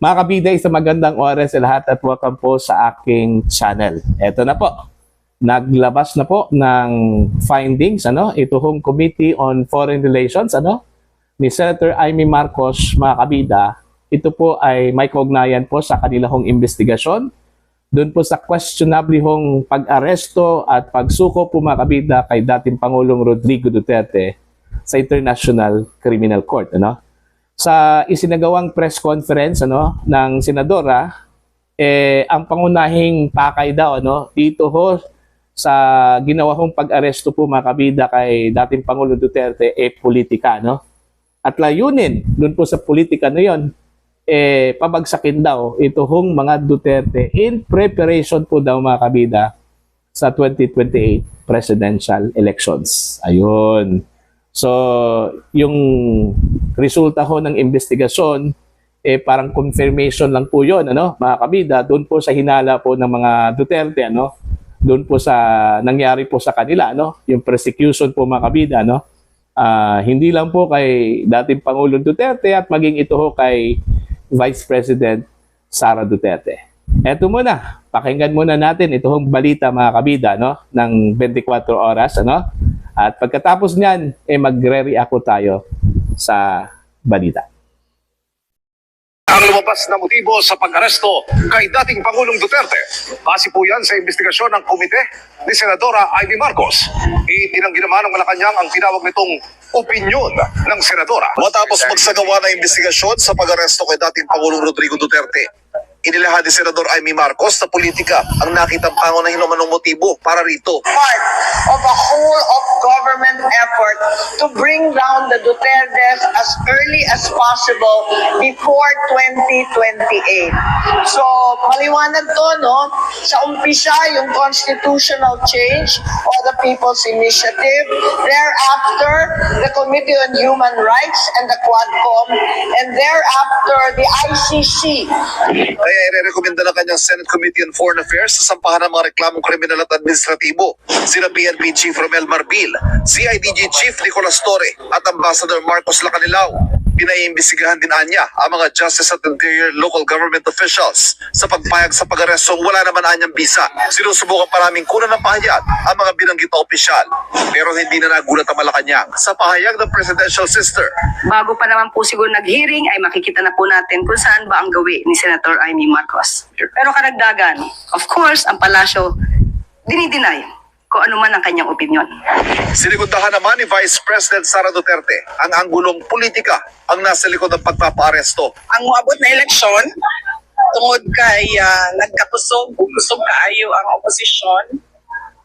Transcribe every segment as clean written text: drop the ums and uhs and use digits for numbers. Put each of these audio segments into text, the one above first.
Mga kabida, isang magandang oras sa lahat at welcome po sa aking channel. Eto na po, naglabas na po ng findings, ito hong Committee on Foreign Relations, ni Senator Amy Marcos, mga kabida. Ito po ay may kaugnayan po sa kanilang investigasyon. Doon po sa questionable hong pag-aresto at pagsuko po, mga kabida, kay dating Pangulong Rodrigo Duterte sa International Criminal Court, Sa isinagawang press conference ng senadora, ang pangunahing pakay daw dito ho sa ginawa hong pag-aresto po, mga kabida, kay dating Pangulong Duterte politika, At layunin doon po sa politika na yon, pabagsakin daw ito hong mga Duterte in preparation po daw, mga kabida, sa 2028 presidential elections. Ayun. So, yung resulta ho ng investigasyon, parang confirmation lang po yun, mga kabida, doon po sa hinala po ng mga Duterte, doon po sa nangyari po sa kanila, yung persecution po, mga kabida, hindi lang po kay dating Pangulong Duterte at maging ito ho kay Vice President Sara Duterte. Eto muna, pakinggan muna natin ito hong balita, mga kabida, ng 24 oras, At pagkatapos niyan, magre-react tayo sa balita. Ang lumabas na motibo sa pag-aresto kay dating Pangulong Duterte, base po yan sa investigasyon ng komite ni Senadora Amy Marcos. Itinanggi naman ng Malacanang ang tinawag nitong opinyon ng Senadora. Matapos magsagawa ng investigasyon sa pag-aresto kay dating Pangulong Rodrigo Duterte, inilahad ni Senador Amy Marcos na politika ang nakitang pangunahing umanong motibo para rito. Part of a whole of government effort to bring down the Dutertes as early as possible before 2028. So, maliwanag to, Sa umpisa, yung constitutional change or the People's Initiative. Thereafter, the Committee on Human Rights and the Quadcom. And thereafter, the ICC. Kaya i-rekomenda ng kanyang Senate Committee on Foreign Affairs sa sampahan ng mga reklamong kriminal at administratibo. Sina PNP Chief Romel Marbil, CIDG Chief Nicolas Torre at Ambassador Marcos Lacanilao. Pinaiimbestigahan din anya ang mga Justice at Interior local government officials sa pagpayag sa pag-aresto wala naman anyang bisa. Sinusubukan paraming kunan ng pahayag ang mga binanggit na opisyal. Pero hindi na nagulat ang Malacanang sa pahayag ng presidential sister. Bago pa naman po siguro nag-hearing ay makikita na po natin kung saan ba ang gawi ni Senator Amy Marcos. Pero karagdagan, of course, ang palasyo dinideny kung ano man ang kanyang opinyon. Sinigundahan naman ni Vice President Sara Duterte ang anggulong politika ang nasa likod ng pagpapaaresto. Ang moabot na eleksyon, tungod kay nagkakusog kaayo ang oposisyon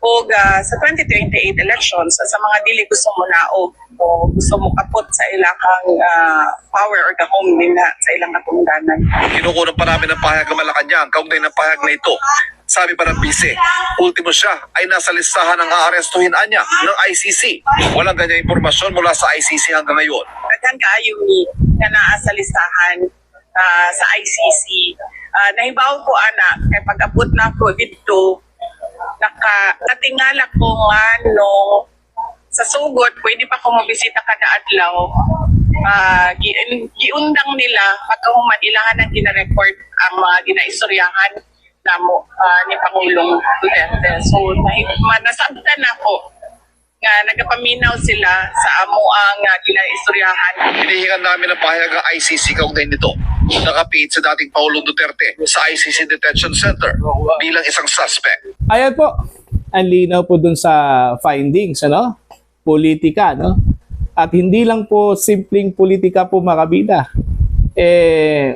o sa 2028 elections sa mga dili gusto mo naog o gusto mo kapot sa ilang power or gahom nila sa ilang katungdanan. Kinukunan pa namin ng pahayag ng Malacanang kaugnay ng pahayag na ito. Sabi pa ng bise, ultimo siya ay nasa listahan ng aarestuhin anya ng ICC. Walang ganyang impormasyon mula sa ICC hanggang ngayon. Daghan kaayo ni nga naa sa listahan sa ICC. Nahibaw ko kay pag-abot na ko dito, nakatingala ko nga sa sugod, pwede pa ko mabisita kada adlaw. Giundang nila pagkahuman ilangan ng gina-report ang mga ginaistoryahan ni Pangulong Duterte. So, nasabtan ako nga nagapaminaw sila sa amo ang ginaistoryahan. Hinihingan namin ang pahayag ng ICC kaugnay nito. Nakapit sa dating Pangulong Duterte sa ICC Detention Center bilang isang suspect. Ayan po, ang linaw po dun sa findings, politika, At hindi lang po simpleng politika po, mga kabida.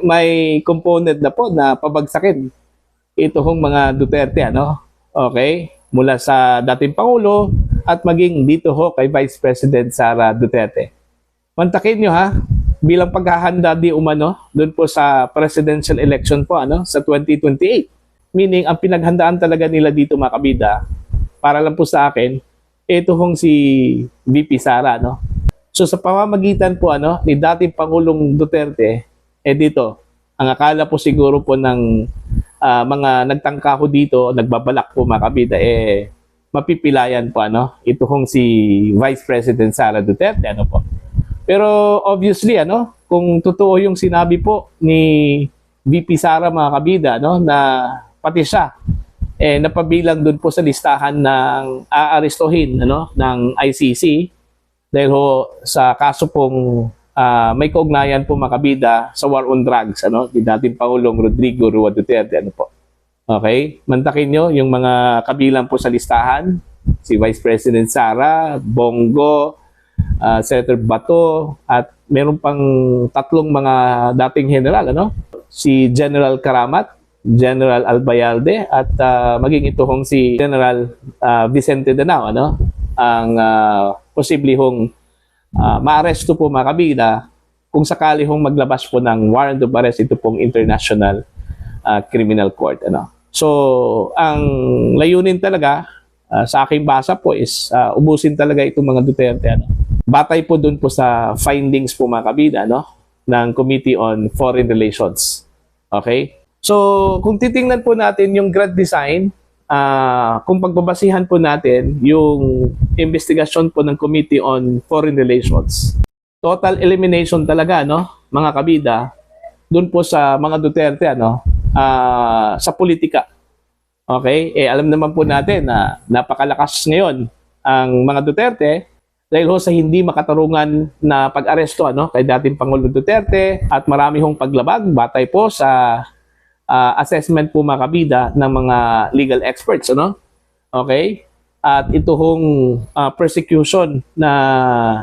May component na po na pabagsakin ito hong mga Duterte, Okay? Mula sa dating Pangulo at maging dito ho kay Vice President Sara Duterte. Mantakin nyo bilang paghahanda di umano doon po sa presidential election po sa 2028. Meaning, ang pinaghandaan talaga nila dito, mga kabida, para lang po sa akin, ito hong si VP Sara, So sa pamamagitan po ni dating Pangulong Duterte, dito, ang akala po siguro po ng mga nagtangka ko dito, nagbabalak po, mga kabida, mapipilayan po ito hong si Vice President Sara Duterte, po. Pero obviously kung totoo yung sinabi po ni VP Sara mga kabida, no, na pati siya napabilang doon po sa listahan ng aarestuhin ano ng ICC dahil ho sa kaso pong may kaugnayan po mga kabida sa war on drugs ano ni dating Pangulong Rodrigo Roa Duterte ano po. Okay? Mantakin nyo yung mga kabilang po sa listahan, si Vice President Sara, Bongo, Senator Bato, at meron pang tatlong mga dating general, ano? Si General Karamat, General Albayalde, at maging ito hong si General Vicente Danao, ano? Ang posible hong maaresto po mga kabila kung sakali hong maglabas po ng warrant of arrest ito pong International Criminal Court, ano? So, ang layunin talaga sa aking basa po is ubusin talaga itong mga Duterte, ano? Batay po dun po sa findings po mga kabida, no? Ng Committee on Foreign Relations. Okay? So, kung titingnan po natin yung grant design, kung pagbabasihan po natin yung investigasyon po ng Committee on Foreign Relations, total elimination talaga, no? Mga kabida, dun po sa mga Duterte, ano? Sa politika. Okay? Alam naman po natin na napakalakas ngayon ang mga Duterte dahil ho sa hindi makatarungan na pag-aresto ano, kay dating Pangulong Duterte at marami hong paglabag batay po sa assessment po mga kabida ng mga legal experts. Ano? Okay? At ito hong persecution na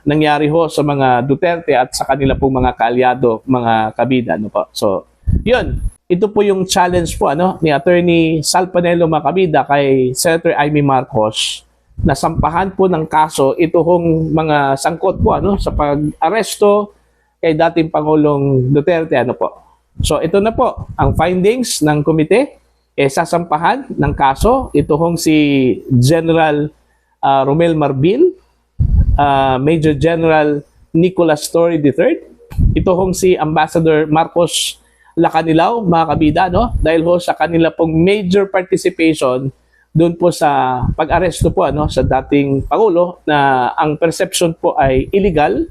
nangyari ho sa mga Duterte at sa kanila pong mga kaalyado, mga kabida. Ano po? So, yun. Ito po yung challenge po ano, ni Attorney Sal Panelo mga kabida kay Senator Amy Marcos na sampahan po ng kaso ito hong mga sangkot po ano sa pag-aresto kay dating Pangulong Duterte ano po. So ito na po ang findings ng komite sasampahan ng kaso ito hong si General Romel Marbil, Major General Nicolas Torre III, ito hong si Ambassador Marcos Lacanilaw mga kabida no dahil ho sa kanila pong major participation doon po sa pag-aresto po ano sa dating Pangulo na ang perception po ay illegal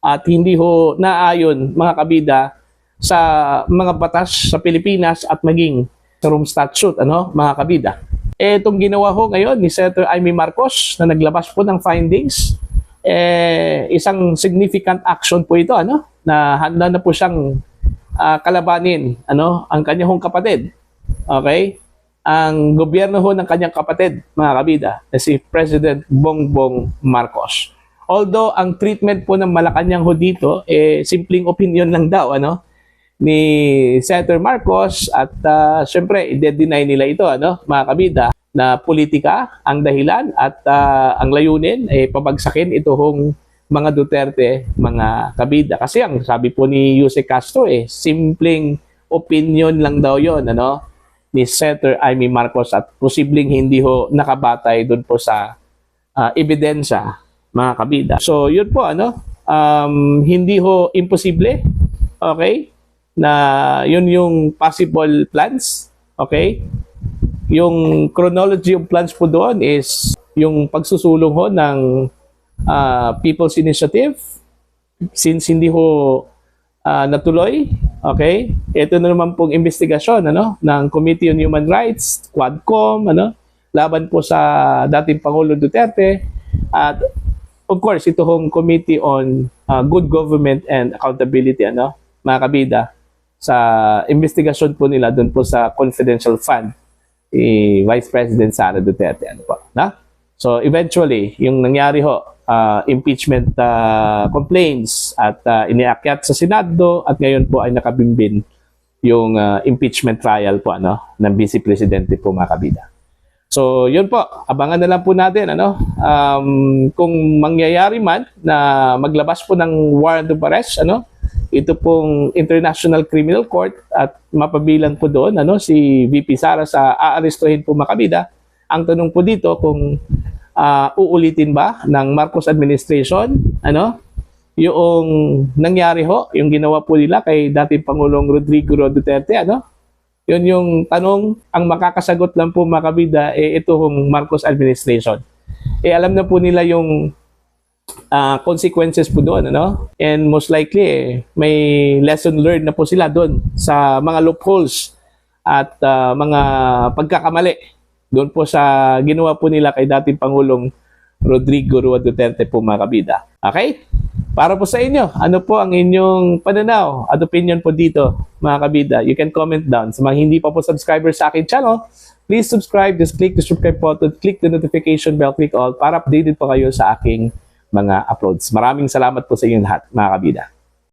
at hindi ho naayon mga kabida sa mga batas sa Pilipinas at maging sa Rome Statute ano mga kabida. Itong ginawa ho ngayon ni Senator Amy Marcos na naglabas po ng findings isang significant action po ito ano na handa na po siyang kalabanin ano ang kanyang kapatid. Okay? Ang gobyerno ho ng kanyang kapatid, mga kabida, na si President Bongbong Marcos. Although ang treatment po ng Malacanang ho dito simpleng opinion lang daw ano ni Senator Marcos at syempre i-deny nila ito ano mga kabida na politika ang dahilan at ang layunin pabagsakin ito hong mga Duterte, mga kabida. Kasi ang sabi po ni Jose Castro simpleng opinion lang daw yon ano, ni Senator Amy Marcos at posibleng hindi ho nakabatay doon po sa ebidensya, mga kabida. So yun po ano, hindi ho imposible, okay, na yun yung possible plans, okay. Yung chronology of plans po doon is yung pagsusulong ho ng People's Initiative since hindi ho natuloy, okay? Ito na naman pong investigasyon ano ng Committee on Human Rights, Quadcom, ano, laban po sa dating Pangulo Duterte at of course ito hong Committee on Good Government and Accountability ano, mga kabida sa investigasyon po nila doon po sa confidential fund ni Vice President Sara Duterte ano po, na? So eventually yung nangyari ho impeachment complaints at iniakyat sa Senado at ngayon po ay nakabimbin yung impeachment trial po ano ng Vice Presidente po mga kabida. So yun po, abangan na lang po natin ano kung mangyayari man na maglabas po ng warrant of arrest ano ito pong International Criminal Court at mapabilang po doon ano si VP Sara sa aarestuhin po mga kabida. Ang tanong po dito kung uulitin ba ng Marcos administration ano yung nangyari ho, yung ginawa po nila kay dating Pangulong Rodrigo Roa Duterte ano. Yun yung tanong, ang makakasagot lang po mga kabida ito hong Marcos administration. Alam na po nila yung consequences po doon, ano? And most likely, may lesson learned na po sila doon sa mga loopholes at mga pagkakamali doon po sa ginawa po nila kay dating Pangulong Rodrigo Roa Duterte po, mga kabida. Okay? Para po sa inyo, ano po ang inyong pananaw at opinion po dito, mga kabida? You can comment down. Sa mga hindi pa po subscribers sa akin channel, please subscribe. Just click the subscribe button, click the notification bell, click all para updated po kayo sa aking mga uploads. Maraming salamat po sa inyong lahat, mga kabida.